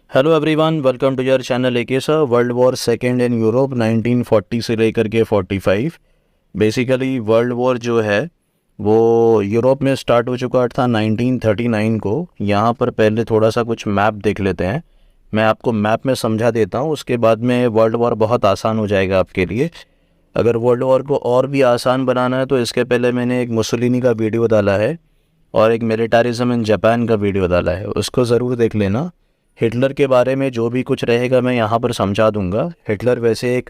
Hello everyone, welcome to your channel AK sir. World war second in Europe 1940 से लेकर के 45। Basically world war जो है वो यूरोप में स्टार्ट हो चुका था 1939 को। यहाँ पर पहले थोड़ा सा कुछ मैप देख लेते हैं। मैं आपको मैप में समझा देता हूँ, उसके बाद में वर्ल्ड वॉर बहुत आसान हो जाएगा आपके लिए। अगर वर्ल्ड वॉर को और भी आसान बनाना है तो इसके पहले मैंने एक मुसोलिनी का वीडियो डाला है और एक मिलिटारिज्म इन जापान का वीडियो डाला है, उसको ज़रूर देख लेना। हिटलर के बारे में जो भी कुछ रहेगा मैं यहाँ पर समझा दूंगा। हिटलर वैसे एक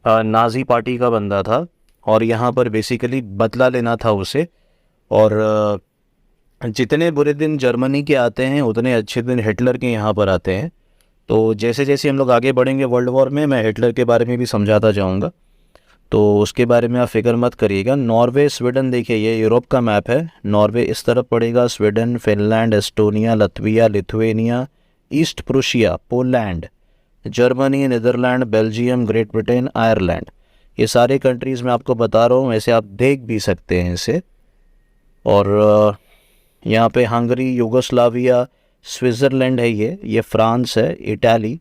नाज़ी पार्टी का बंदा था और यहाँ पर बेसिकली बदला लेना था उसे। और जितने बुरे दिन जर्मनी के आते हैं उतने अच्छे दिन हिटलर के यहाँ पर आते हैं। तो जैसे जैसे हम लोग आगे बढ़ेंगे वर्ल्ड वॉर में, मैं हिटलर के बारे में भी समझाता जाऊँगा, तो उसके बारे में आप फिक्र मत करिएगा। नॉर्वे स्वीडन, देखिए ये यूरोप का मैप है। नॉर्वे इस तरफ पड़ेगा, Sweden, Finland, Estonia, Latvia, Lithuania, East Prussia, Poland, Germany, Netherlands, Belgium, Great Britain, Ireland. ये सारे कंट्रीज़ मैं आपको बता रहा हूँ, ऐसे आप देख भी सकते हैं इसे। और यहाँ पे हंगरी, यूगोस्लाविया, स्विट्ज़रलैंड है, ये फ्रांस है, इटाली।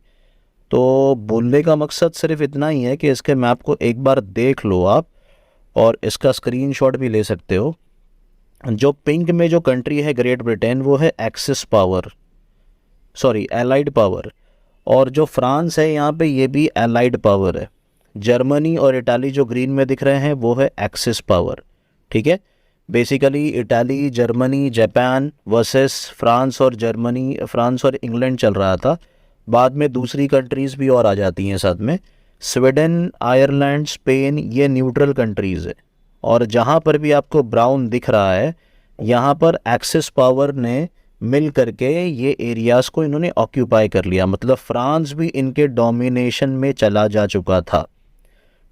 तो बोलने का मकसद सिर्फ इतना ही है कि इसके मैप को एक बार देख लो आप, और इसका स्क्रीनशॉट भी ले सकते हो। जो पिंक में जो कंट्री है ग्रेट ब्रिटेन, वो है axis power, sorry allied power. और जो फ्रांस है यहाँ पे, ये भी एलाइड पावर है। जर्मनी और इटाली जो ग्रीन में दिख रहे हैं वो है एक्सिस पावर। ठीक है, basically Italy, Germany, Japan versus France और जर्मनी, फ्रांस और इंग्लैंड चल रहा था। बाद में दूसरी कंट्रीज़ भी और आ जाती हैं साथ में। स्वीडन, आयरलैंड, स्पेन, ये न्यूट्रल कंट्रीज़ है। और जहाँ पर भी आपको ब्राउन दिख रहा है, यहाँ पर एक्सिस पावर ने मिल करके ये एरियाज़ को इन्होंने ऑक्यूपाई कर लिया। मतलब फ्रांस भी इनके डोमिनेशन में चला जा चुका था।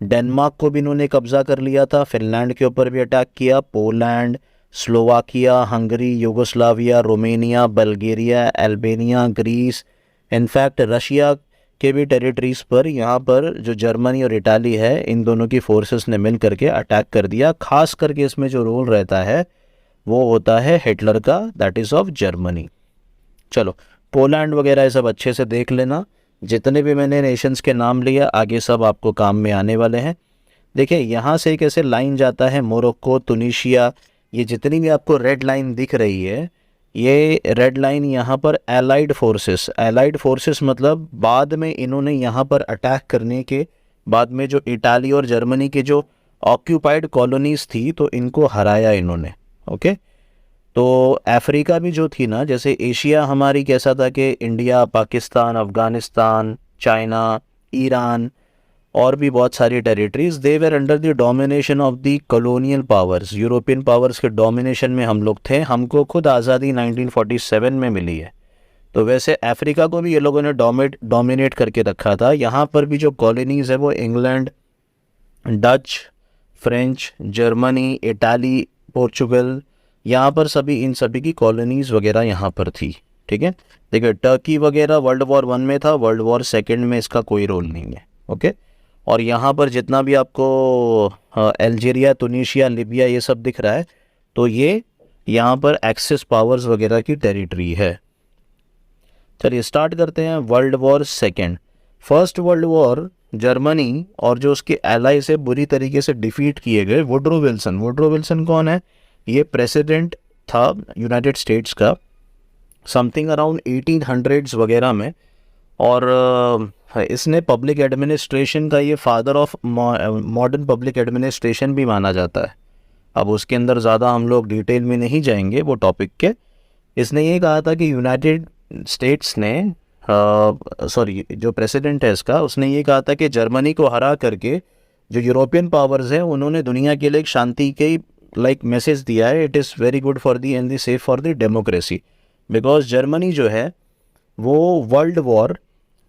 डेनमार्क को भी इन्होंने कब्ज़ा कर लिया था, फिनलैंड के ऊपर भी अटैक किया, Poland, Slovakia, Hungary, Yugoslavia, Romania, Bulgaria, Albania, Greece, in fact Russia के भी टेरिटरीज़ पर यहाँ पर जो जर्मनी और इटाली है, इन दोनों की फोर्सेस ने मिल करके अटैक कर दिया। खास करके इसमें जो रोल रहता है वो होता है हिटलर का, दैट इज़ ऑफ जर्मनी। चलो, पोलैंड वगैरह ये सब अच्छे से देख लेना। जितने भी मैंने नेशंस के नाम लिया आगे सब आपको काम में आने वाले हैं। देखिए यहाँ से एक ऐसे लाइन जाता है, मोरक्को, तुनीशिया, ये जितनी भी आपको रेड लाइन दिख रही है, ये रेड लाइन यहाँ पर एलाइड फोर्सेस मतलब बाद में इन्होंने यहाँ पर अटैक करने के बाद में जो इटाली और जर्मनी के जो ऑक्यूपाइड कॉलोनीज़ थी तो इनको हराया इन्होंने। ओके, तो अफ्रीका भी जो थी ना, जैसे एशिया हमारी कैसा था कि India, Pakistan, Afghanistan, China, Iran और भी बहुत सारी territories, they were under the domination of the colonial powers. European powers के डोमिनेशन में हम लोग थे। हमको खुद आज़ादी 1947 में मिली है। तो वैसे अफ्रीका को भी ये लोगों ने डोमिनेट करके रखा था। यहाँ पर भी जो कॉलोनीज़ है वो England, Dutch, French, Germany, Italy, Portugal, यहाँ पर सभी, इन सभी की कॉलोनीज़ वगैरह यहाँ पर थी। ठीक है, देखिए टर्की वगैरह वर्ल्ड वॉर 1 में था, वर्ल्ड वॉर 2 में इसका कोई रोल नहीं है। ओके, और यहाँ पर जितना भी आपको अल्जीरिया, तुनीशिया, लीबिया ये सब दिख रहा है, तो ये यहाँ पर एक्सिस पावर्स वगैरह की टेरिटरी है। चलिए स्टार्ट करते हैं world war 2। First world war Germany और जो उसके एलाई से बुरी तरीके से डिफीट किए गए। वुड्रो विल्सन कौन है? ये प्रेसिडेंट था यूनाइटेड स्टेट्स का समथिंग अराउंड 1800s वगैरह में। और इसने पब्लिक एडमिनिस्ट्रेशन का, ये father of modern public administration भी माना जाता है। अब उसके अंदर ज़्यादा हम लोग डिटेल में नहीं जाएंगे वो टॉपिक के। इसने ये कहा था कि यूनाइटेड स्टेट्स ने जो प्रेसिडेंट है इसका, उसने ये कहा था कि जर्मनी को हरा करके जो यूरोपियन पावर्स हैं उन्होंने दुनिया के लिए एक शांति के मैसेज दिया है। It is very good for the and the safe for the democracy. Because Germany जो है वो वर्ल्ड वॉर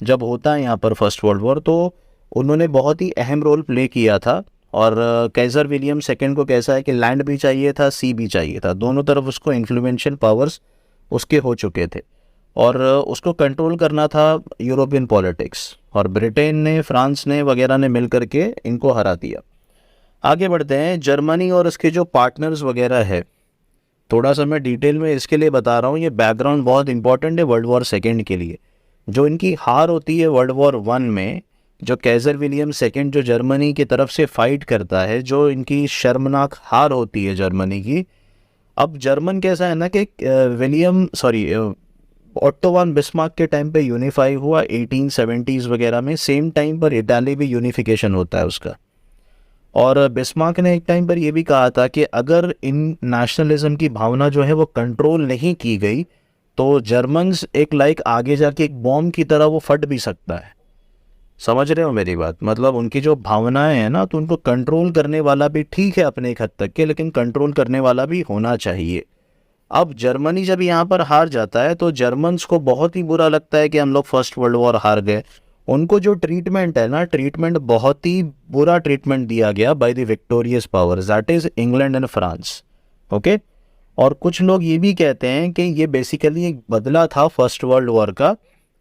जब होता है यहाँ पर फर्स्ट वर्ल्ड वॉर, तो उन्होंने बहुत ही अहम रोल प्ले किया था। और कैसर विलियम सेकेंड को कैसा है कि लैंड भी चाहिए था, सी भी चाहिए था, दोनों तरफ उसको इन्फ्लुएंशियल पावर्स उसके हो चुके थे और उसको कंट्रोल करना था यूरोपियन पॉलिटिक्स। और ब्रिटेन ने, फ्रांस ने वगैरह ने मिल करके इनको हरा दिया। आगे बढ़ते हैं। जर्मनी और उसके जो पार्टनर्स वगैरह है, थोड़ा सा मैं डिटेल में इसके लिए बता रहा हूँ, ये बैकग्राउंड बहुत इंपॉर्टेंट है वर्ल्ड वॉर 2 के लिए। जो इनकी हार होती है वर्ल्ड वॉर वन में, जो कैज़र विलियम सेकेंड जो जर्मनी की तरफ से फाइट करता है, जो इनकी शर्मनाक हार होती है जर्मनी की। अब जर्मन कैसा है ना कि ऑट्टो वन बिस्मार्क के टाइम पे यूनिफाई हुआ 1870s वगैरह में, सेम टाइम पर इटाली भी यूनिफिकेशन होता है उसका। और बिस्मार्क ने एक टाइम पर यह भी कहा था कि अगर इन नेशनलिज्म की भावना जो है वो कंट्रोल नहीं की गई तो जर्मन्स एक आगे जाके एक बॉम्ब की तरह वो फट भी सकता है। समझ रहे हो मेरी बात? मतलब उनकी जो भावनाएं हैं ना, तो उनको कंट्रोल करने वाला भी ठीक है अपने एक हद तक के, लेकिन कंट्रोल करने वाला भी होना चाहिए। अब जर्मनी जब यहाँ पर हार जाता है तो जर्मन्स को बहुत ही बुरा लगता है कि हम लोग फर्स्ट वर्ल्ड वॉर हार गए। उनको जो ट्रीटमेंट है ना, ट्रीटमेंट बहुत ही बुरा ट्रीटमेंट दिया गया by the victorious powers, that is England and France. Okay. और कुछ लोग ये भी कहते हैं कि ये बेसिकली एक बदला था फर्स्ट वर्ल्ड वॉर का,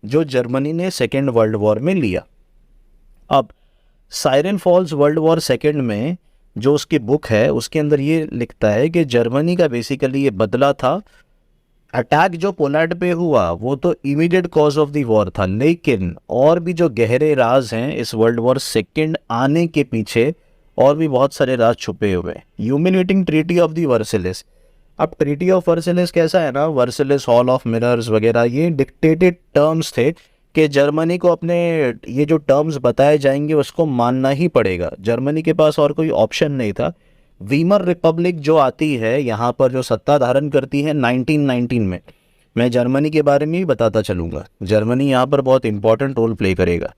जो जर्मनी ने सेकेंड वर्ल्ड वॉर में लिया। अब साइरन फॉल्स वर्ल्ड वॉर सेकेंड में जो उसकी बुक है उसके अंदर ये लिखता है कि जर्मनी का बेसिकली ये बदला था। अटैक जो पोलैंड पे हुआ वो तो immediate cause of the war था, लेकिन और भी जो गहरे राज हैं इस वर्ल्ड वॉर सेकेंड आने के पीछे, और भी बहुत सारे राज छुपे हुए हैं। Humiliating treaty of the Versailles. अब ट्रीटी ऑफ वर्सेलिस कैसा है ना, वर्सेलिस, हॉल ऑफ मिरर्स वगैरह, ये डिक्टेटेड टर्म्स थे कि जर्मनी को अपने ये जो टर्म्स बताए जाएंगे उसको मानना ही पड़ेगा। जर्मनी के पास और कोई ऑप्शन नहीं था। वीमर रिपब्लिक जो आती है यहाँ पर, जो सत्ता धारण करती है 1919 में, मैं जर्मनी के बारे में ही बताता चलूँगा, जर्मनी यहाँ पर बहुत इंपॉर्टेंट रोल प्ले करेगा।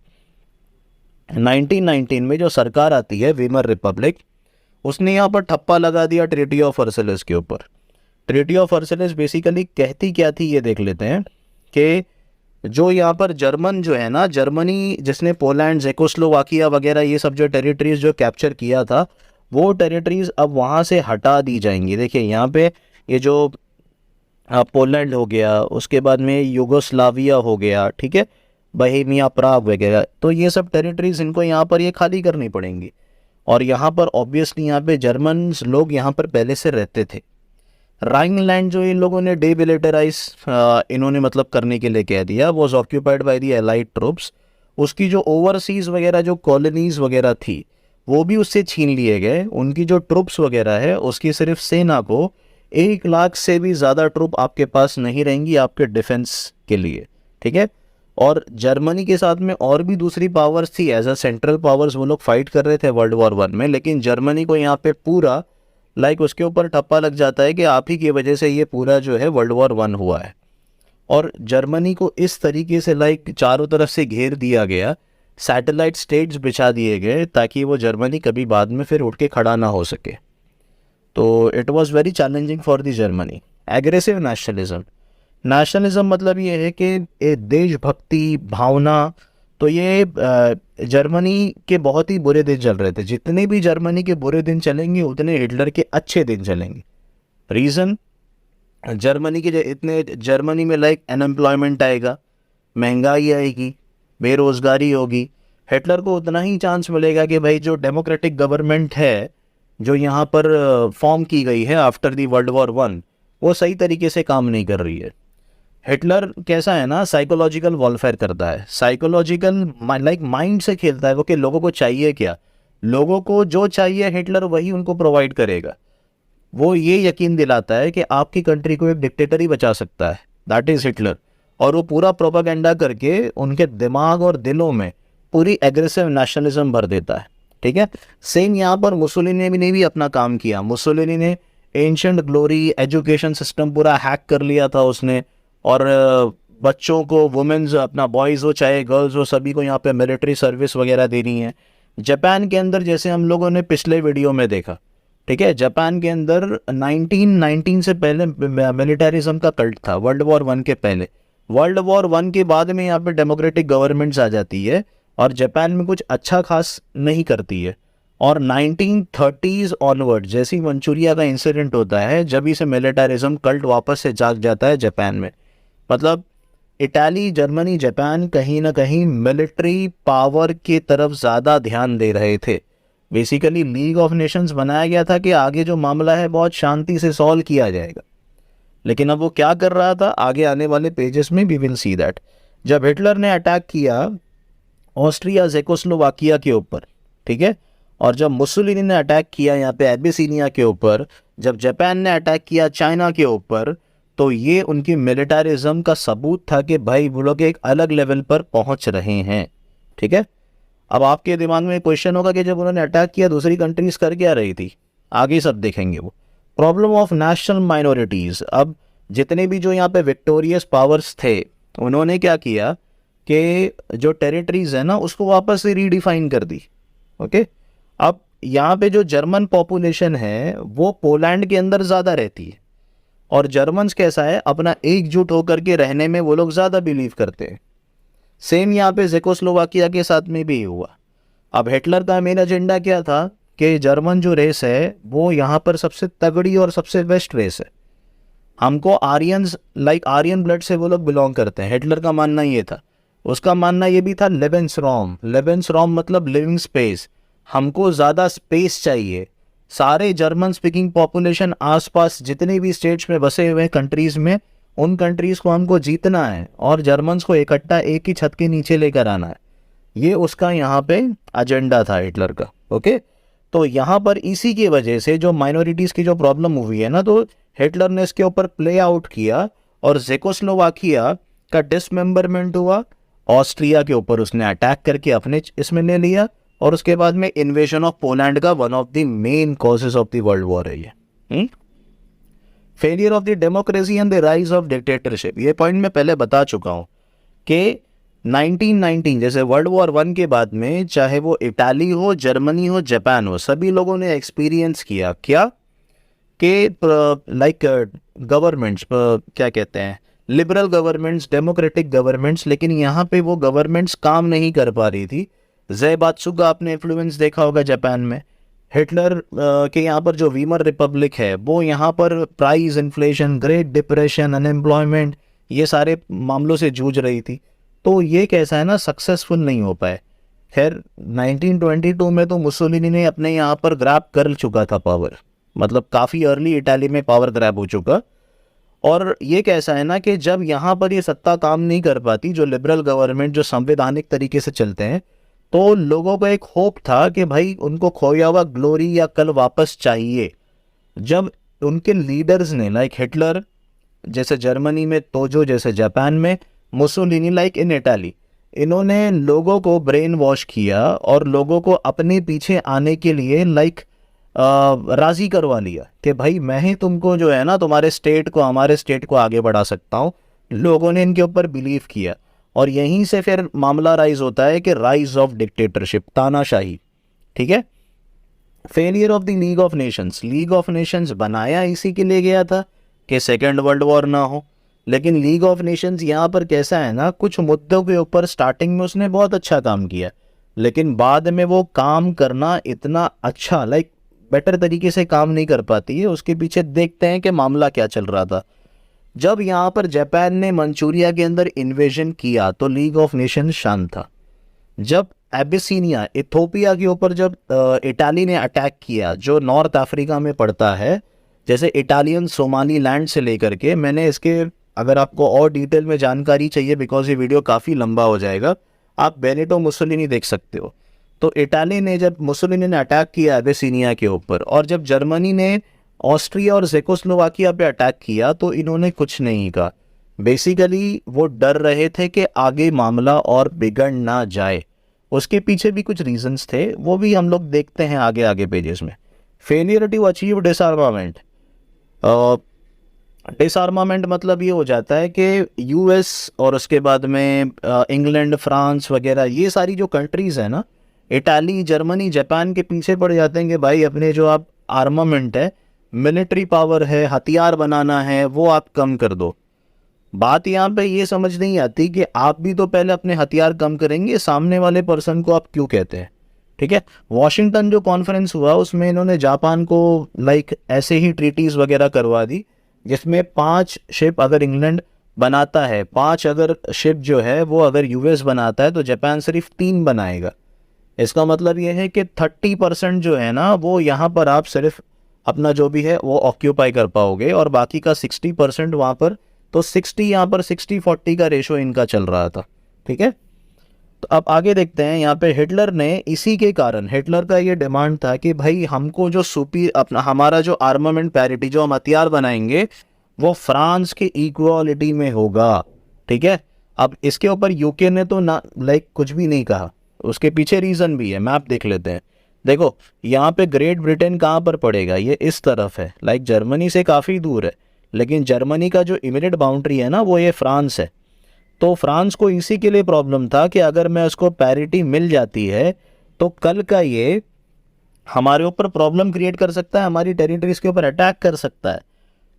1919 में जो सरकार आती है वीमर रिपब्लिक, उसने यहाँ पर ठप्पा लगा दिया ट्रीटी ऑफ वर्सेलिस के ऊपर। ट्रीटी ऑफ वर्सेलिस बेसिकली कहती क्या थी ये देख लेते हैं कि जो यहाँ पर जर्मन जो है ना, जर्मनी जिसने पोलैंड, चेकोस्लोवाकिया वगैरह ये सब जो टेरिटरीज जो कैप्चर किया था, वो टेरिटरीज अब वहाँ से हटा दी जाएंगी। देखिए यहाँ पे ये जो पोलैंड हो गया, उसके बाद में यूगोस्लाविया हो गया, ठीक है, बहेमिया, प्राग वगैरह, तो ये सब टेरिटरीज इनको यहाँ पर ये खाली करनी पड़ेंगी। और यहाँ पर ऑब्वियसली यहाँ पे जर्मन लोग यहाँ पर पहले से रहते थे। राइनलैंड जो इन लोगों ने डेबिलिटराइज इन्होंने मतलब करने के लिए कह दिया, was occupied by the allied troops. उसकी जो ओवरसीज वगैरह जो कॉलोनीज वगैरह थी वो भी उससे छीन लिए गए। उनकी जो ट्रुप्स वगैरह है उसकी सिर्फ सेना को 1 लाख से भी ज़्यादा ट्रुप आपके पास नहीं रहेंगी आपके डिफेंस के लिए, ठीक है। और जर्मनी के साथ में और भी दूसरी पावर्स थी एज अ सेंट्रल पावर्स, वो लोग फाइट कर रहे थे वर्ल्ड वॉर वन में, लेकिन जर्मनी को यहाँ पे पूरा उसके ऊपर ठप्पा लग जाता है कि आप ही की वजह से ये पूरा जो है वर्ल्ड वॉर वन हुआ है। और जर्मनी को इस तरीके से चारों तरफ से घेर दिया गया, सैटेलाइट स्टेट्स बिछा दिए गए ताकि वो जर्मनी कभी बाद में फिर उठ के खड़ा ना हो सके। तो it was very challenging for the Germany. Aggressive nationalism मतलब ये है कि देशभक्ति भावना, तो ये जर्मनी के बहुत ही बुरे दिन चल रहे थे। जितने भी जर्मनी के बुरे दिन चलेंगे उतने हिटलर के अच्छे दिन चलेंगे। रीज़न, जर्मनी में अनएम्प्लॉयमेंट आएगा, महंगाई आएगी, बेरोज़गारी होगी। हिटलर को उतना ही चांस मिलेगा कि भाई जो डेमोक्रेटिक गवर्नमेंट है जो यहाँ पर फॉर्म की गई है after the world war one, वो सही तरीके से काम नहीं कर रही है। हिटलर कैसा है ना, साइकोलॉजिकल वॉरफेयर करता है, साइकोलॉजिकल माइंड से खेलता है वो कि लोगों को चाहिए क्या, लोगों को जो चाहिए हिटलर वही उनको प्रोवाइड करेगा। वो ये यकीन दिलाता है कि आपकी कंट्री को एक डिक्टेटर ही बचा सकता है, दैट इज़ हिटलर। और वो पूरा प्रोपागेंडा करके उनके दिमाग और दिलों में पूरी एग्रेसिव नेशनलिज्म भर देता है, ठीक है। सेम यहाँ पर मुसोलिनी ने भी अपना काम किया। मुसोलिनी ने एंशिएंट ग्लोरी एजुकेशन सिस्टम पूरा हैक कर लिया था उसने, और बच्चों को, वुमेन्स, अपना बॉयज़ हो चाहे गर्ल्स हो, सभी को यहाँ पे मिलिट्री सर्विस वगैरह देनी है। जापान के अंदर जैसे हम लोगों ने पिछले वीडियो में देखा, ठीक है, जापान के अंदर 1919 से पहले मिलिटरिज्म का कल्ट था, वर्ल्ड वॉर वन के पहले। वर्ल्ड वॉर वन के बाद में यहाँ पे डेमोक्रेटिक गवर्नमेंट्स आ जाती है और जापान में कुछ अच्छा खास नहीं करती है। और 1930s ऑनवर्ड जैसे ही मंचूरिया का इंसिडेंट होता है, जब इसे मिलिटरिज्म कल्ट वापस से जाग जाता है जापान में। मतलब इटाली, जर्मनी, जापान कहीं ना कहीं मिलिट्री पावर की तरफ ज़्यादा ध्यान दे रहे थे। बेसिकली लीग ऑफ नेशंस बनाया गया था कि आगे जो मामला है बहुत शांति से सॉल्व किया जाएगा, लेकिन अब वो क्या कर रहा था आगे आने वाले पेजेस में वी विल सी दैट। जब हिटलर ने अटैक किया ऑस्ट्रिया जेकोस्लोवाकिया के ऊपर, ठीक है, और जब मुसोलिनी ने अटैक किया यहाँ पे एबिसिनिया के ऊपर, जब जापान ने अटैक किया चाइना के ऊपर, तो ये उनकी मिलिटरिज्म का सबूत था कि भाई वो लोग एक अलग लेवल पर पहुंच रहे हैं, ठीक है। अब आपके दिमाग में क्वेश्चन होगा कि जब उन्होंने अटैक किया दूसरी कंट्रीज कर क्या रही थी, आगे सब देखेंगे वो। Problem of national minorities. अब जितने भी जो यहाँ पे विक्टोरियस पावर्स थे उन्होंने क्या किया कि जो टेरिटरीज है ना उसको वापस से रीडिफाइन कर दी, ओके। अब यहाँ पे जो जर्मन पॉपुलेशन है वो पोलैंड के अंदर ज़्यादा रहती है, और जर्मन्स कैसा है, अपना एकजुट होकर के रहने में वो लोग ज़्यादा बिलीव करते हैं। सेम यहाँ पे जेकोस्लोवाकिया के साथ में भी हुआ। अब हिटलर का मेन एजेंडा क्या था कि जर्मन जो रेस है वो यहाँ पर सबसे तगड़ी और सबसे बेस्ट रेस है, हमको आर्यंस लाइक आर्यन ब्लड से वो लोग बिलोंग करते हैं। हिटलर का मानना ये था। उसका मानना ये भी था लेबेंसरॉम, लेबेंसरॉम मतलब लिविंग स्पेस, हमको ज़्यादा स्पेस चाहिए। सारे जर्मन स्पीकिंग पॉपुलेशन आसपास जितने भी स्टेट्स में बसे हुए कंट्रीज़ में, उन कंट्रीज़ को हमको जीतना है और जर्मन्स को इकट्ठा एक ही छत के नीचे लेकर आना है। ये उसका यहाँ पे एजेंडा था हिटलर का, ओके। तो यहाँ पर इसी की वजह से जो माइनॉरिटीज़ की जो प्रॉब्लम हुई है ना, तो हिटलर ने इसके ऊपर प्ले आउट किया और जेकोस्लोवाकिया का डिसमेंबरमेंट हुआ। ऑस्ट्रिया के ऊपर उसने अटैक करके अपने इसमें ले लिया, और उसके बाद में इन्वेजन ऑफ पोलैंड का one of the main causes of the world war है ये। Failure of the democracy and the rise of dictatorship. ये पॉइंट मैं पहले बता चुका हूँ कि 1919 जैसे वर्ल्ड वॉर 1 के बाद में चाहे वो इटाली हो, जर्मनी हो, जापान हो, सभी लोगों ने एक्सपीरियंस किया क्या कि लाइक गवर्नमेंट्स क्या कहते हैं, लिबरल गवर्नमेंट्स, डेमोक्रेटिक गवर्नमेंट्स, लेकिन यहाँ पे वो गवर्नमेंट्स काम नहीं कर पा रही थी। ज़ेबात्सुगा आपने इन्फ्लुएंस देखा होगा जापान में। हिटलर के यहाँ पर जो वीमर रिपब्लिक है वो यहाँ पर price inflation, great depression, unemployment, ये सारे मामलों से जूझ रही थी। तो ये कैसा है ना, सक्सेसफुल नहीं हो पाए। खैर 1922 में तो मुसोलिनी ने अपने यहाँ पर ग्रैब कर चुका था पावर, मतलब काफ़ी अर्ली इटाली में पावर ग्रैब हो चुका। और ये कैसा है ना कि जब यहाँ पर ये सत्ता काम नहीं कर पाती, जो लिबरल गवर्नमेंट जो संवैधानिक तरीके से चलते हैं, तो लोगों को एक होप था कि भाई उनको खोया हुआ ग्लोरी या कल वापस चाहिए। जब उनके लीडर्स ने लाइक हिटलर जैसे जर्मनी में, तोजो जैसे जापान में, मुसोलिनी लाइक इन इटाली, इन्होंने लोगों को ब्रेन वॉश किया और लोगों को अपने पीछे आने के लिए लाइक राज़ी करवा लिया कि भाई मैं ही तुमको जो है ना, तुम्हारे स्टेट को, हमारे स्टेट को आगे बढ़ा सकता हूँ। लोगों ने इनके ऊपर बिलीव किया, और यहीं से फिर मामला राइज होता है कि राइज ऑफ डिक्टेटरशिप, तानाशाही, ठीक है। Failure of the league of Nations. League of Nations बनाया इसी के लिए गया था कि सेकेंड वर्ल्ड वॉर ना हो, लेकिन लीग ऑफ नेशंस यहाँ पर कैसा है ना, कुछ मुद्दों के ऊपर स्टार्टिंग में उसने बहुत अच्छा काम किया, लेकिन बाद में वो काम करना इतना अच्छा लाइक बेटर तरीके से काम नहीं कर पाती है। उसके पीछे देखते हैं कि मामला क्या चल रहा था। जब यहाँ पर जापान ने मंचूरिया के अंदर इन्वेजन किया तो लीग ऑफ नेशंस शांत था। जब एबिसिनिया, इथोपिया के ऊपर जब इटाली ने अटैक किया, जो नॉर्थ अफ्रीका में पड़ता है, जैसे इटालियन सोमाली लैंड से लेकर के, मैंने इसके अगर आपको और डिटेल में जानकारी चाहिए, बिकॉज ये वीडियो काफ़ी लंबा हो जाएगा, आप बेनिटो मुसोलिनी देख सकते हो। तो इटाली ने जब मुसोलिनी ने अटैक किया एबिसिनिया के ऊपर, और जब जर्मनी ने ऑस्ट्रिया और जेकोस्लोवाकिया पे अटैक किया, तो इन्होंने कुछ नहीं कहा। बेसिकली वो डर रहे थे कि आगे मामला और बिगड़ ना जाए। उसके पीछे भी कुछ रीजंस थे, वो भी हम लोग देखते हैं आगे आगे पेजेस में। Failure to achieve disarmament. Disarmament मतलब ये हो जाता है कि यूएस और उसके बाद में इंग्लैंड, फ्रांस वगैरह, ये सारी जो कंट्रीज़ है ना, इटाली, जर्मनी, जापान के पीछे पड़ जाते हैं कि भाई अपने जो आप आर्मामेंट है, मिलिट्री पावर है, हथियार बनाना है, वो आप कम कर दो। बात यहाँ पे ये समझ नहीं आती कि आप भी तो पहले अपने हथियार कम करेंगे, सामने वाले पर्सन को आप क्यों कहते हैं, ठीक है। वॉशिंगटन जो कॉन्फ्रेंस हुआ उसमें इन्होंने जापान को लाइक ऐसे ही ट्रीटीज़ वगैरह करवा दी, जिसमें 5 शिप अगर इंग्लैंड बनाता है, 5 अगर शिप जो है वो अगर यूएस बनाता है, तो जापान सिर्फ 3 बनाएगा। इसका मतलब ये है कि 30% जो है ना, वो यहाँ पर आप सिर्फ अपना जो भी है वो ऑक्यूपाई कर पाओगे, और बाकी का 60% वहाँ पर तो 60 यहाँ पर 60-40 का रेशो इनका चल रहा था, ठीक है। तो अब आगे देखते हैं, यहाँ पे हिटलर ने इसी के कारण, हिटलर का ये डिमांड था कि भाई हमको जो अपना हमारा जो आर्मामेंट पैरिटी, जो हम हथियार बनाएंगे वो फ्रांस के इक्वालिटी में होगा, ठीक है। अब इसके ऊपर यूके ने तो ना कुछ भी नहीं कहा, उसके पीछे रीज़न भी है, मैप देख लेते हैं। देखो यहाँ पे ग्रेट ब्रिटेन कहाँ पर पड़ेगा, ये इस तरफ है, जर्मनी से काफ़ी दूर है, लेकिन जर्मनी का जो इमीडिएट बाउंड्री है ना वो ये फ्रांस है। तो फ्रांस को इसी के लिए प्रॉब्लम था कि अगर मैं उसको पैरिटी मिल जाती है तो कल का ये हमारे ऊपर प्रॉब्लम क्रिएट कर सकता है, हमारी टेरिटरीज के ऊपर अटैक कर सकता है।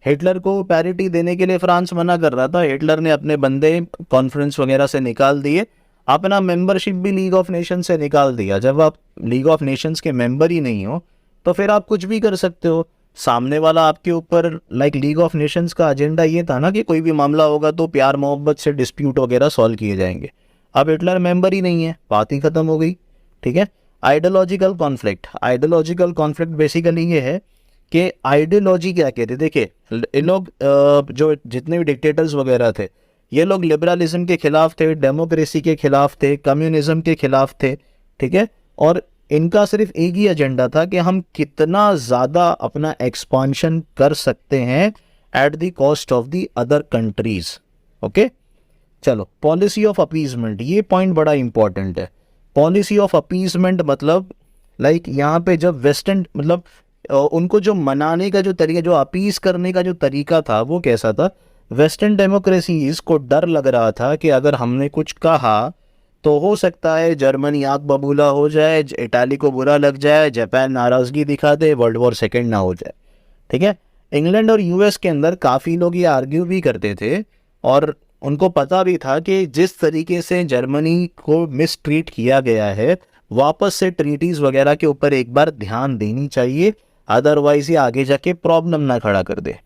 हिटलर को पैरिटी देने के लिए फ्रांस मना कर रहा था, हिटलर ने अपने बंदे कॉन्फ्रेंस वगैरह से निकाल दिए, अपना मेंबरशिप भी लीग ऑफ नेशंस से निकाल दिया। जब आप लीग ऑफ नेशंस के मेंबर ही नहीं हो तो फिर आप कुछ भी कर सकते हो। सामने वाला आपके ऊपर लीग ऑफ नेशंस का एजेंडा ये था ना कि कोई भी मामला होगा तो प्यार मोहब्बत से डिस्प्यूट वगैरह सॉल्व किए जाएंगे। अब हिटलर मेंबर ही नहीं है, बात ही खत्म हो गई, ठीक है। आइडियोलॉजिकल कॉन्फ्लिक्ट बेसिकली ये है कि आइडियोलॉजी क्या कहते, देखिए इन लोग जो जितने भी डिक्टेटर्स वगैरह थे, ये लोग लिबरलिज्म के खिलाफ थे, डेमोक्रेसी के खिलाफ थे, कम्युनिज्म के खिलाफ थे, ठीक है। और इनका सिर्फ एक ही एजेंडा था कि हम कितना ज़्यादा अपना एक्सपांशन कर सकते हैं at the cost of the other countries, okay. चलो, पॉलिसी ऑफ अपीजमेंट, ये पॉइंट बड़ा इंपॉर्टेंट है। पॉलिसी ऑफ अपीजमेंट मतलब यहाँ पे जब वेस्टर्न उनको जो मनाने का जो तरीका, जो अपीज करने का जो तरीका था वो कैसा था, वेस्टर्न डेमोक्रेसीज को डर लग रहा था कि अगर हमने कुछ कहा तो हो सकता है जर्मनी आग बबूला हो जाए, इटाली को बुरा लग जाए, जापान नाराज़गी दिखा दे, वर्ल्ड वॉर सेकेंड ना हो जाए, ठीक है। इंग्लैंड और यूएस के अंदर काफ़ी लोग ये आर्ग्यू भी करते थे और उनको पता भी था कि जिस तरीके से जर्मनी को मिसट्रीट किया गया है, वापस से ट्रीटीज़ वगैरह के ऊपर एक बार ध्यान देनी चाहिए, अदरवाइज ये आगे जाके प्रॉब्लम ना खड़ा कर दे।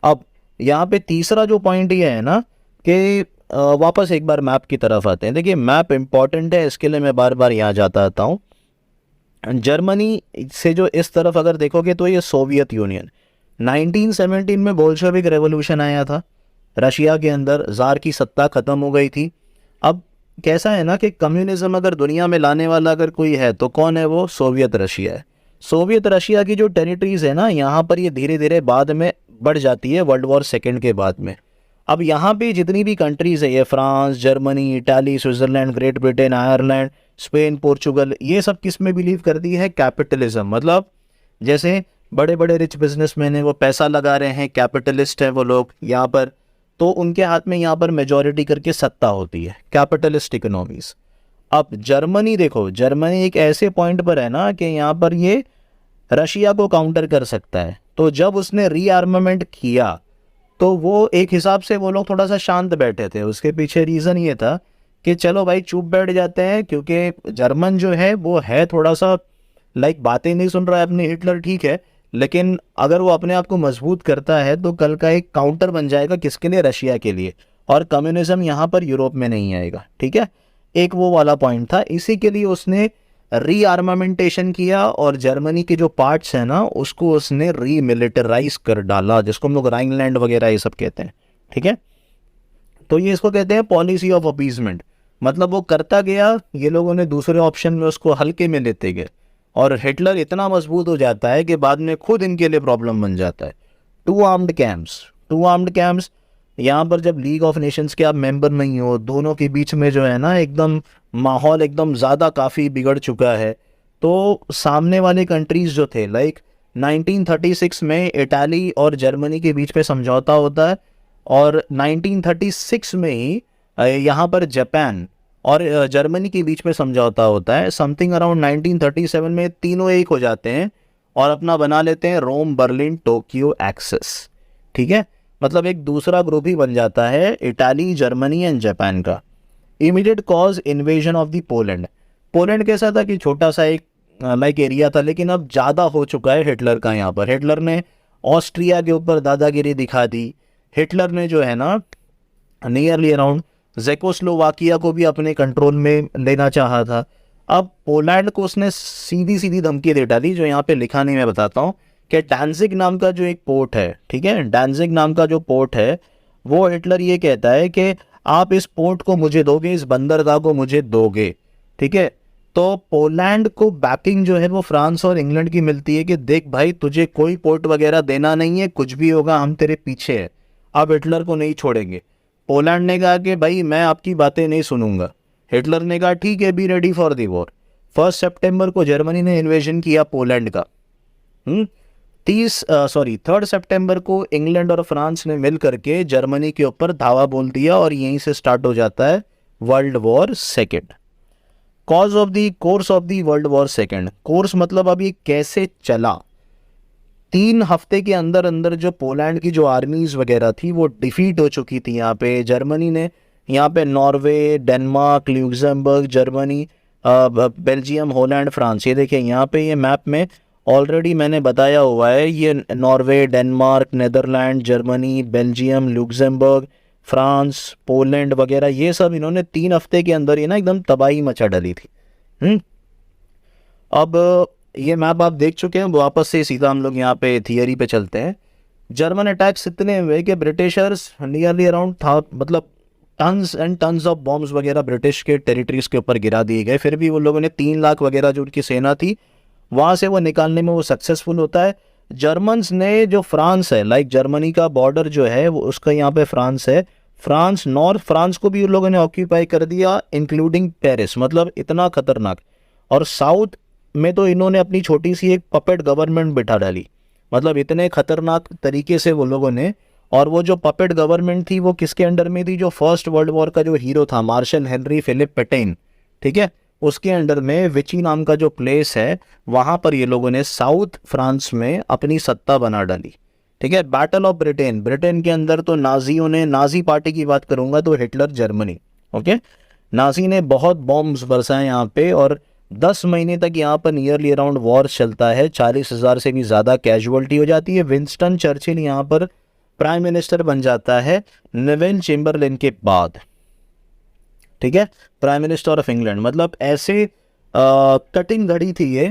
अब यहाँ पे तीसरा जो पॉइंट ये है ना कि वापस एक बार मैप की तरफ आते हैं। देखिए मैप इंपॉर्टेंट है, इसके लिए मैं बार बार यहाँ जाता आता हूँ। जर्मनी से जो इस तरफ अगर देखोगे तो ये सोवियत यूनियन, 1917 में बोल्शेविक रेवोल्यूशन आया था, रशिया के अंदर ज़ार की सत्ता ख़त्म हो गई थी। अब कैसा है ना कि कम्युनिज्म अगर दुनिया में लाने वाला अगर कोई है तो कौन है वो, सोवियत रशिया है। सोवियत रशिया की जो टेरिटरीज़ है ना, यहाँ पर ये धीरे धीरे बाद में बढ़ जाती है, वर्ल्ड वॉर सेकेंड के बाद में। अब यहाँ पे जितनी भी कंट्रीज़ है, ये France, Germany, Italy, Switzerland, great Britain, Ireland, Spain, Portugal, ये सब किस में बिलीव करती है, कैपिटलिज्म। मतलब जैसे बड़े बड़े रिच बिजनेसमैन हैं, वो पैसा लगा रहे हैं, कैपिटलिस्ट हैं वो लोग यहाँ पर, तो उनके हाथ में यहाँ पर मेजॉरिटी करके सत्ता होती है, कैपिटलिस्ट इकोनॉमीज़। अब जर्मनी देखो, जर्मनी एक ऐसे पॉइंट पर है ना कि यहाँ पर ये रशिया को काउंटर कर सकता है। तो जब उसने रीआर्मामेंट किया तो वो एक हिसाब से वो लोग थोड़ा सा शांत बैठे थे। उसके पीछे रीज़न ये था कि चलो भाई चुप बैठ जाते हैं, क्योंकि जर्मन जो है वो है थोड़ा सा बातें नहीं सुन रहा है अपने हिटलर, ठीक है, लेकिन अगर वो अपने आप को मजबूत करता है तो कल का एक काउंटर बन जाएगा, किसके लिए, रशिया के लिए, और कम्युनिज्म यहाँ पर यूरोप में नहीं आएगा, ठीक है। एक वो वाला पॉइंट था, इसी के लिए उसने रीआर्मामेंटेशन किया और जर्मनी के जो पार्ट्स हैं ना उसको उसने रीमिलिटराइज कर डाला, जिसको हम लोग राइनलैंड वगैरह ये सब कहते हैं, ठीक है। तो ये इसको कहते हैं पॉलिसी ऑफ अपीजमेंट। मतलब वो करता गया, ये लोगों ने दूसरे ऑप्शन में उसको हल्के में लेते गए और हिटलर इतना मजबूत हो जाता है कि बाद में खुद इनके लिए प्रॉब्लम बन जाता है। टू आर्म्ड कैंप्स, यहाँ पर जब लीग ऑफ नेशंस के आप मेंबर नहीं हो, दोनों के बीच में जो है ना एकदम माहौल एकदम ज़्यादा काफ़ी बिगड़ चुका है। तो सामने वाले कंट्रीज़ जो थे 1936 में इटाली और जर्मनी के बीच में समझौता होता है और 1936 में ही यहाँ पर जापान और जर्मनी के बीच में समझौता होता है। समथिंग अराउंड 1937 में तीनों एक हो जाते हैं और अपना बना लेते हैं रोम बर्लिन टोक्यो एक्सेस, ठीक है। मतलब एक दूसरा ग्रुप ही बन जाता है इटाली, जर्मनी एंड जापान का। Immediate cause invasion of the Poland कैसा था कि छोटा सा एक एरिया था, लेकिन अब ज़्यादा हो चुका है हिटलर का। यहाँ पर हिटलर ने ऑस्ट्रिया के ऊपर दादागिरी दिखा दी। हिटलर ने जो है ना नियरली अराउंड ज़ेकोस्लोवाकिया को भी अपने कंट्रोल में लेना चाहा था। अब पोलैंड को उसने सीधी सीधी धमकी दे डाली, जो यहाँ पे लिखा नहीं, मैं बताता हूँ कि डांजिग नाम का जो एक पोर्ट है, ठीक है, डांजिग नाम का जो पोर्ट है, वो हिटलर ये कहता है कि आप इस पोर्ट को मुझे दोगे, इस बंदरगाह को मुझे दोगे, ठीक है। तो पोलैंड को बैकिंग जो है वो फ्रांस और इंग्लैंड की मिलती है कि देख भाई तुझे कोई पोर्ट वगैरह देना नहीं है, कुछ भी होगा हम तेरे पीछे हैं, अब हिटलर को नहीं छोड़ेंगे। पोलैंड ने कहा कि भाई मैं आपकी बातें नहीं सुनूंगा। हिटलर ने कहा ठीक है, be ready for the war. 1 सितंबर को जर्मनी ने इन्वेजन किया पोलैंड का। 3 सितंबर को इंग्लैंड और फ्रांस ने मिल करके जर्मनी के ऊपर धावा बोल दिया और यहीं से स्टार्ट हो जाता है world war second. Course of the world war second, course मतलब अब ये कैसे चला। 3 हफ्ते के अंदर अंदर जो पोलैंड की जो आर्मीज वगैरह थी वो डिफीट हो चुकी थी। यहाँ पे जर्मनी ने, यहाँ पे Norway, Denmark, Luxembourg, Germany, Belgium, Holland, France, ये देखिए यहाँ पे ये मैप में ऑलरेडी मैंने बताया हुआ है। ये Norway, Denmark, Netherland, Germany, Belgium, Luxembourg, France, Poland वगैरह, ये सब इन्होंने 3 हफ्ते के अंदर ही ना एकदम तबाही मचा डाली थी। अब ये मैप आप देख चुके हैं, वापस से सीधा हम लोग यहाँ पे थियरी पे चलते हैं। जर्मन अटैक्स इतने हुए कि ब्रिटिशर्स नियरली अराउंड था, मतलब tons and tons of bombs वगैरह ब्रिटिश के टेरिटरीज के ऊपर गिरा दिए गए। फिर भी वो लोगों ने 3 लाख वगैरह जो उनकी सेना थी वहाँ से वो निकालने में वो सक्सेसफुल होता है। जर्मन्स ने जो फ्रांस है, लाइक जर्मनी का बॉर्डर जो है वो उसका यहाँ पे फ्रांस है, फ्रांस, नॉर्थ फ्रांस को भी उन लोगों ने ऑक्यूपाई कर दिया इंक्लूडिंग पेरिस, मतलब इतना खतरनाक। और साउथ में तो इन्होंने अपनी छोटी सी एक पपेट गवर्नमेंट बिठा डाली, मतलब इतने खतरनाक तरीके से वो लोगों ने। और वो जो पपेट गवर्नमेंट थी वो किसके अंडर में थी, जो फर्स्ट वर्ल्ड वॉर का जो हीरो था मार्शल हेनरी फिलिप पेटेन, ठीक है, उसके अंडर में विची नाम का जो प्लेस है वहाँ पर ये लोगों ने साउथ फ्रांस में अपनी सत्ता बना डाली, ठीक है। बैटल ऑफ ब्रिटेन, ब्रिटेन के अंदर तो नाजियों ने, नाजी पार्टी की बात करूंगा तो हिटलर जर्मनी, ओके, नाजी ने बहुत बॉम्ब्स बरसाए यहाँ पे और 10 महीने तक यहाँ पर नियरली अराउंड वॉर चलता है। 40,000 से भी ज़्यादा कैजुअलिटी हो जाती है। विंस्टन चर्चिल यहाँ पर प्राइम मिनिस्टर बन जाता है नेविल चेम्बरलेन के बाद, ठीक है, प्राइम मिनिस्टर ऑफ इंग्लैंड। मतलब ऐसे कठिन घड़ी थी ये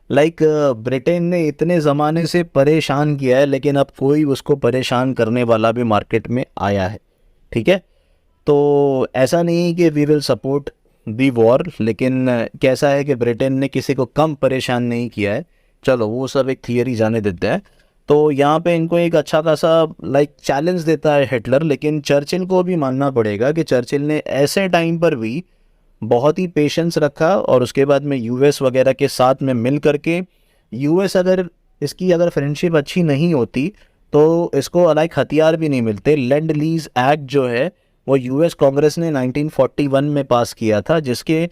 लाइक ब्रिटेन ने इतने ज़माने से परेशान किया है लेकिन अब कोई उसको परेशान करने वाला भी मार्केट में आया है, ठीक है। तो ऐसा नहीं है कि we will support the war, लेकिन कैसा है कि ब्रिटेन ने किसी को कम परेशान नहीं किया है। चलो वो सब एक थियरी जाने देते हैं। तो यहाँ पे इनको एक अच्छा खासा लाइक चैलेंज देता है हिटलर, लेकिन चर्चिल को भी मानना पड़ेगा कि चर्चिल ने ऐसे टाइम पर भी बहुत ही पेशेंस रखा और उसके बाद में यूएस वगैरह के साथ में मिल करके, यूएस अगर इसकी अगर फ्रेंडशिप अच्छी नहीं होती तो इसको लाइक हथियार भी नहीं मिलते। लैंड लीज एक्ट जो है वो यूएस कांग्रेस ने 1941 में पास किया था, जिसके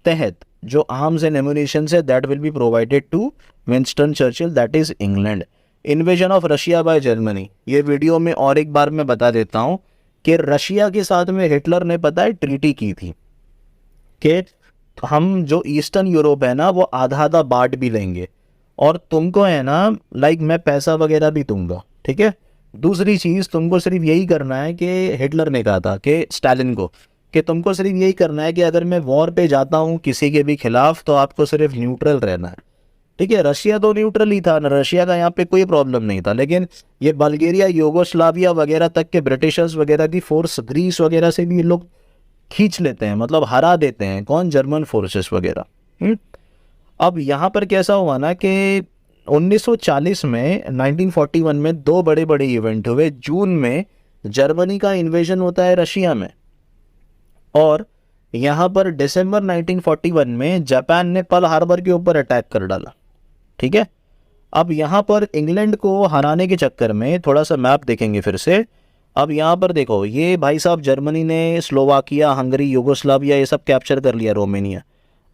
तहत जो आर्म्स एंड एमुनिशंस है that will be provided to Winston Churchill, that is England. Invasion of Russia by Germany, ये वीडियो में और एक बार मैं बता देता हूँ कि रशिया के साथ में हिटलर ने पता है ट्रीटी की थी कि हम जो ईस्टर्न यूरोप है ना वो आधा आधा बांट भी लेंगे और तुमको है ना लाइक मैं पैसा वगैरह भी दूंगा, ठीक है। दूसरी चीज़ तुमको सिर्फ यही करना है कि हिटलर ने कहा था कि स्टालिन को कि तुमको सिर्फ यही करना है कि अगर मैं वॉर पे जाता हूँ किसी के भी खिलाफ तो आपको सिर्फ न्यूट्रल रहना है, ठीक है। रशिया तो न्यूट्रल ही था, रशिया का यहाँ पे कोई प्रॉब्लम नहीं था, लेकिन ये बल्गेरिया, यूगोस्लाविया वगैरह तक के ब्रिटिशर्स वगैरह की फोर्स, ग्रीस वगैरह से भी लोग खींच लेते हैं, मतलब हरा देते हैं, कौन, जर्मन फोर्सेस वगैरह। अब यहाँ पर कैसा हुआ ना कि 1940 में 1941 में 2 बड़े बड़े इवेंट हुए। जून में जर्मनी का इन्वेजन होता है रशिया में और यहाँ पर दिसंबर 1941 में जापान ने पर्ल हार्बर के ऊपर अटैक कर डाला, ठीक है। अब यहाँ पर इंग्लैंड को हराने के चक्कर में, थोड़ा सा मैप देखेंगे फिर से, अब यहाँ पर देखो ये भाई साहब जर्मनी ने स्लोवाकिया, हंगरी, यूगोस्लाविया ये सब कैप्चर कर लिया, रोमेनिया।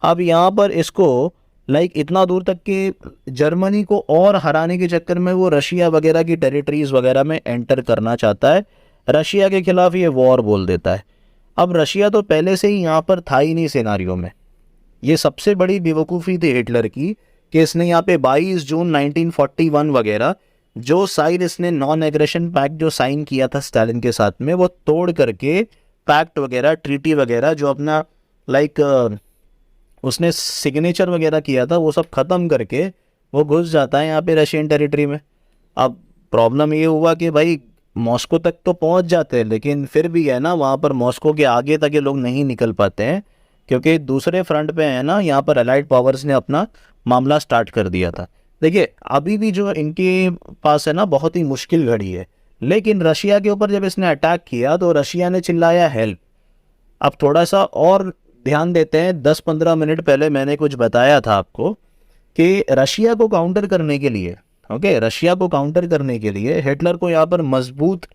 अब यहाँ पर इसको लाइक इतना दूर तक कि जर्मनी को और हराने के चक्कर में वो रशिया वगैरह की टेरिटरीज वगैरह में एंटर करना चाहता है, रशिया के खिलाफ ये वॉर बोल देता है। अब रशिया तो पहले से ही यहाँ पर था ही नहीं सिनारियो में। ये सबसे बड़ी बेवकूफ़ी थी हिटलर की कि इसने यहाँ पे 22 जून 1941 वगैरह जो साइन इसने नॉन एग्रेशन पैक्ट जो साइन किया था स्टालिन के साथ में, वो तोड़ करके पैक्ट वगैरह, ट्रीटी वगैरह जो अपना लाइक उसने सिग्नेचर वगैरह किया था वो सब ख़त्म करके वो घुस जाता है यहाँ पे रशियन टेरिटरी में। अब प्रॉब्लम ये हुआ कि भाई मॉस्को तक तो पहुँच जाते हैं, लेकिन फिर भी है ना वहाँ पर मॉस्को के आगे तक ये लोग नहीं निकल पाते हैं, क्योंकि दूसरे फ्रंट पे है ना यहाँ पर अलाइड पावर्स ने अपना मामला स्टार्ट कर दिया था। देखिए अभी भी जो इनके पास है ना बहुत ही मुश्किल घड़ी है, लेकिन रशिया के ऊपर जब इसने अटैक किया तो रशिया ने चिल्लाया हेल्प। अब थोड़ा सा और ध्यान देते हैं, 10-15 मिनट पहले मैंने कुछ बताया था आपको कि रशिया को काउंटर करने के लिए, ओके, रशिया को काउंटर करने के लिए हिटलर को यहाँ पर मजबूत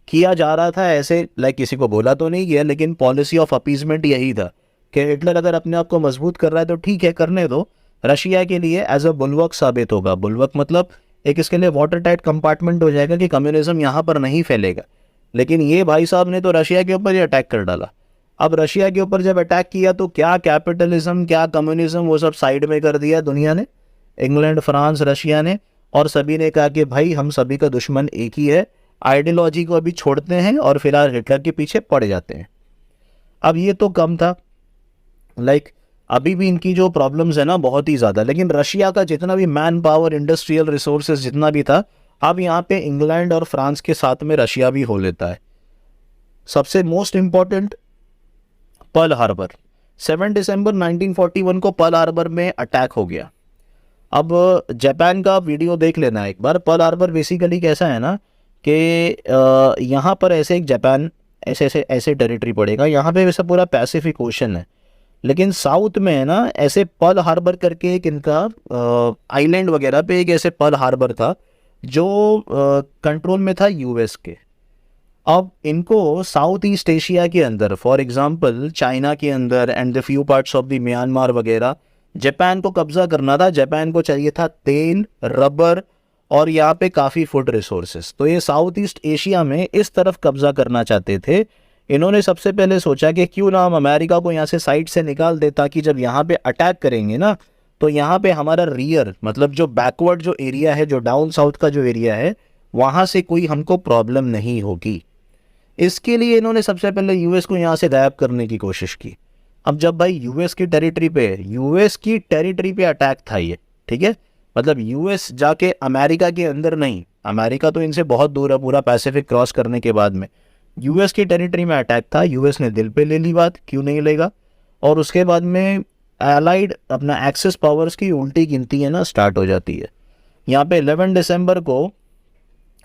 किया जा रहा था। ऐसे लाइक किसी को बोला तो नहीं गया, लेकिन पॉलिसी ऑफ अपीजमेंट यही था कि हिटलर अगर अपने आप को मजबूत कर रहा है तो ठीक है, करने दो, रशिया के लिए एज अ बुलवर्क साबित होगा। बुलवर्क मतलब एक इसके लिए वाटर टाइट कंपार्टमेंट हो जाएगा कि कम्युनिज्म यहाँ पर नहीं फैलेगा। लेकिन ये भाई साहब ने तो रशिया के ऊपर ही अटैक कर डाला। अब रशिया के ऊपर जब अटैक किया तो क्या कैपिटलिज्म, क्या कम्युनिज्म, वो सब साइड में कर दिया दुनिया ने, इंग्लैंड, फ्रांस, रशिया ने, और सभी ने कहा कि भाई हम सभी का दुश्मन एक ही है, आइडियोलॉजी को अभी छोड़ते हैं और फिलहाल हिटलर के पीछे पड़ जाते हैं। अब ये तो कम था, लाइक अभी भी इनकी जो प्रॉब्लम्स है ना बहुत ही ज़्यादा, लेकिन रशिया का जितना भी मैन पावर, इंडस्ट्रियल रिसोर्सेज जितना भी था, अब यहाँ पे इंग्लैंड और फ्रांस के साथ में रशिया भी हो लेता है। सबसे मोस्ट इम्पॉर्टेंट पर्ल हार्बर, 7 दिसंबर 1941 को पर्ल हार्बर में अटैक हो गया। अब जापान का वीडियो देख लेना एक बार। पर्ल हार्बर बेसिकली कैसा है ना कि यहाँ पर ऐसे एक जापान ऐसे टेरिटरी पड़ेगा, यहाँ पे वैसे पूरा पैसिफिक ओशन है, लेकिन साउथ में है ना ऐसे पर्ल हार्बर करके एक इनका आइलैंड वगैरह पे एक ऐसे पर्ल हार्बर था जो कंट्रोल में था यूएस के। अब इनको साउथ ईस्ट एशिया के अंदर, फॉर एग्जांपल चाइना के अंदर and the few parts of the Myanmar वगैरह, जापान को कब्जा करना था। जापान को चाहिए था तेल, रबर और यहाँ पे काफ़ी फूड रिसोर्सेस। तो ये साउथ ईस्ट एशिया में इस तरफ कब्जा करना चाहते थे। इन्होंने सबसे पहले सोचा कि क्यों ना हम अमेरिका को यहाँ से साइड से निकाल दे, ताकि जब यहाँ पे अटैक करेंगे ना तो यहाँ पे हमारा रियर मतलब जो बैकवर्ड जो एरिया है, जो डाउन साउथ का जो एरिया है, वहाँ से कोई हमको प्रॉब्लम नहीं होगी। इसके लिए इन्होंने सबसे पहले यूएस को यहाँ से गायब करने की कोशिश की। अब जब भाई यूएस की टेरिटरी पे अटैक था ये, ठीक है, मतलब यूएस जाके अमेरिका के अंदर नहीं, अमेरिका तो इनसे बहुत दूर है पूरा पैसिफिक क्रॉस करने के बाद में, यूएस की टेरिटरी में अटैक था। यूएस ने दिल पे ले ली बात, क्यों नहीं लेगा, और उसके बाद में एलाइड अपना एक्सेस पावर्स की उल्टी गिनती है ना स्टार्ट हो जाती है। यहाँ पे 11 दिसंबर को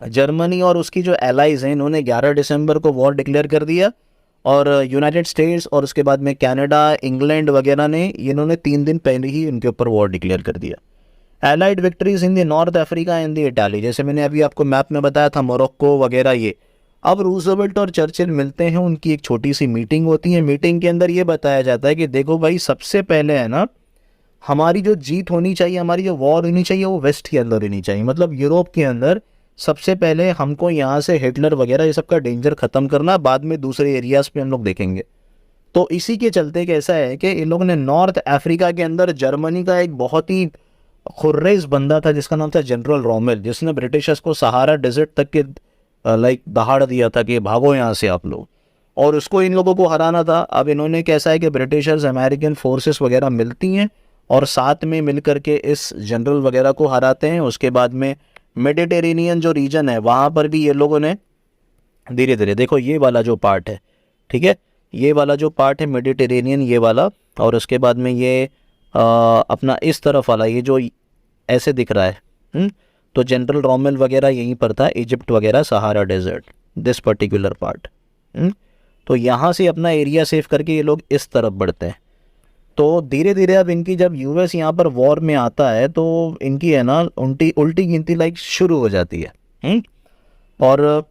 जर्मनी और उसकी जो एलाइज हैं इन्होंने 11 दिसंबर को वॉर डिक्लेयर कर दिया, और यूनाइटेड स्टेट्स और उसके बाद में कनाडा, इंग्लैंड वगैरह ने, इन्होंने 3 दिन पहले ही इनके ऊपर वॉर डिक्लेयर कर दिया। Allied victories in the north Africa and the Italy, जैसे मैंने अभी आपको मैप में बताया था, मोरक्को वगैरह ये। अब रूजवेल्ट और चर्चिल मिलते हैं, उनकी एक छोटी सी मीटिंग होती है। मीटिंग के अंदर ये बताया जाता है कि देखो भाई सबसे पहले है ना हमारी जो जीत होनी चाहिए, हमारी जो वॉर होनी चाहिए वो वेस्ट के अंदर होनी चाहिए, मतलब यूरोप के अंदर। सबसे पहले हमको यहाँ से हिटलर वगैरह ये सब का डेंजर ख़त्म करना, बाद में दूसरे एरियाज़ पे हम लोग देखेंगे। तो इसी के चलते कैसा है कि इन लोगों ने नॉर्थ अफ्रीका के अंदर जर्मनी का एक बहुत ही खुर्रेज बंदा था जिसका नाम था जनरल रोमेल, जिसने ब्रिटिशर्स को सहारा डेजर्ट तक के लाइक दहाड़ दिया था कि भागो यहाँ से आप लोग, और उसको इन लोगों को हराना था। अब इन्होंने कैसा है कि ब्रिटिशर्स, अमेरिकन फोर्सेस वगैरह मिलती हैं और साथ में मिल करके इस जनरल वगैरह को हराते हैं। उसके बाद में मेडिटेरेनियन जो रीजन है वहाँ पर भी ये लोगों ने धीरे धीरे, देखो ये वाला जो पार्ट है, ठीक है, ये वाला जो पार्ट है मेडिटेरेनियन ये वाला, और उसके बाद में ये अपना इस तरफ वाला ये जो ऐसे दिख रहा है, तो जनरल रोमेल वगैरह यहीं पर था, इजिप्ट वगैरह, Sahara desert, this particular part. तो यहाँ से अपना एरिया सेव करके ये लोग इस तरफ बढ़ते हैं। तो धीरे धीरे अब इनकी जब यूएस यहाँ पर वॉर में आता है तो इनकी है ना उल्टी गिनती लाइक शुरू हो जाती है। और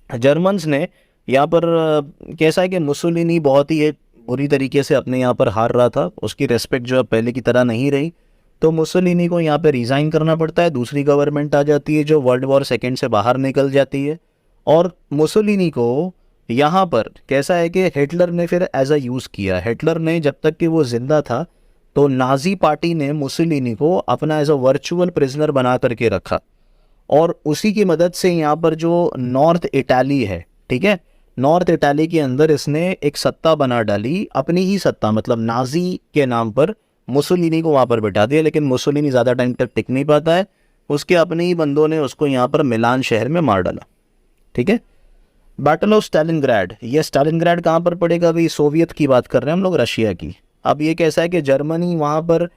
जर्मन्स ने यहाँ पर कैसा है कि मुसोलिनी बहुत ही बुरी तरीके से अपने यहाँ पर हार रहा था, उसकी रेस्पेक्ट जो है पहले की तरह नहीं रही, तो मुसोलिनी को यहाँ पे रिज़ाइन करना पड़ता है। दूसरी गवर्नमेंट आ जाती है जो वर्ल्ड वॉर सेकेंड से बाहर निकल जाती है, और मुसोलिनी को यहाँ पर कैसा है कि हिटलर ने फिर एज अ यूज़ किया। हिटलर ने जब तक कि वो जिंदा था तो नाजी पार्टी ने मुसोलिनी को अपना एज अ वर्चुअल प्रिजनर बना करके रखा, और उसी की मदद से यहाँ पर जो नॉर्थ इटाली है, ठीक है, नॉर्थ इटाली के अंदर इसने एक सत्ता बना डाली, अपनी ही सत्ता, मतलब नाजी के नाम पर मुसोलिनी को वहाँ पर बिठा दिया, लेकिन मुसोलिनी ज़्यादा टाइम तक टिक नहीं पाता है, उसके अपने ही बंदों ने उसको यहाँ पर मिलान शहर में मार डाला। ठीक है। बैटल ऑफ स्टालिनग्राड, ये स्टालिनग्राड कहाँ पर पड़ेगा भाई? सोवियत की बात कर रहे हैं हम लोग, रशिया की। अब ये कैसा है कि जर्मनी वहाँ पर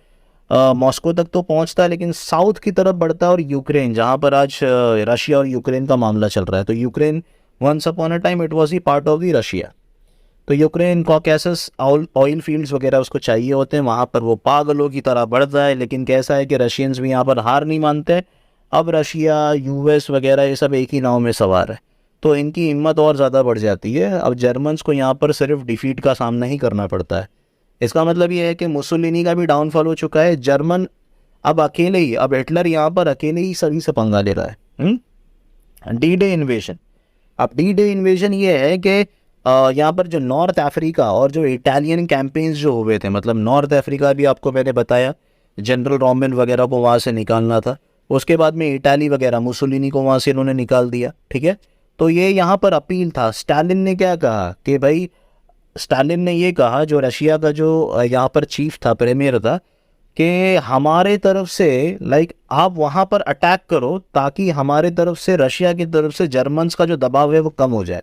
मॉस्को तक तो पहुँचता है, लेकिन साउथ की तरफ बढ़ता है, और यूक्रेन जहाँ पर आज रशिया और यूक्रेन का मामला चल रहा है, तो Ukraine once upon a time it was ही पार्ट ऑफ द रशिया। तो यूक्रेन कॉकेसस ऑयल फील्ड्स वगैरह उसको चाहिए होते हैं, वहाँ पर वो पागलों की तरह बढ़ता है। लेकिन कैसा है कि रशियंस भी यहाँ पर हार नहीं मानते। अब रशिया, यूएस वगैरह ये सब एक ही नाव में सवार है, तो इनकी हिम्मत और ज़्यादा बढ़ जाती है। अब जर्मन्स को यहाँ पर सिर्फ डिफीट का सामना ही करना पड़ता है। इसका मतलब ये है कि मुसोलिनी का भी डाउनफॉल हो चुका है, जर्मन अब अकेले ही, अब हिटलर यहाँ पर अकेले ही सभी से पंगा ले रहा है। डी डे इन्वेजन, अब डी डे इन्वेजन ये है कि यहाँ पर जो नॉर्थ अफ्रीका और जो इटालियन कैंपेन्स जो हुए थे, मतलब नॉर्थ अफ्रीका भी आपको मैंने बताया जनरल रोमेन वगैरह को वहाँ से निकालना था, उसके बाद में इटाली वगैरह मुसोलिनी को वहाँ से इन्होंने निकाल दिया। ठीक है। तो ये यहाँ पर अपील था। स्टालिन ने क्या कहा कि भाई, स्टालिन ने ये कहा, जो रशिया का जो यहाँ पर चीफ था, प्रीमियर था, कि हमारे तरफ से आप वहाँ पर अटैक करो ताकि हमारे तरफ से, रशिया की तरफ से जर्मन्स का जो दबाव है वो कम हो जाए।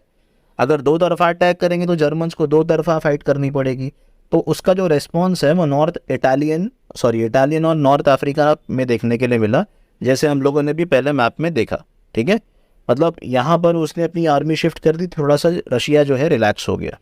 अगर दो तरफा अटैक करेंगे तो जर्मन्स को दो तरफा फाइट करनी पड़ेगी। तो उसका जो रेस्पॉन्स है वो इटालियन और नॉर्थ अफ्रीका में देखने के लिए मिला, जैसे हम लोगों ने भी पहले मैप में देखा। ठीक है। मतलब यहाँ पर उसने अपनी आर्मी शिफ्ट कर दी, थोड़ा सा रशिया जो है रिलैक्स हो गया।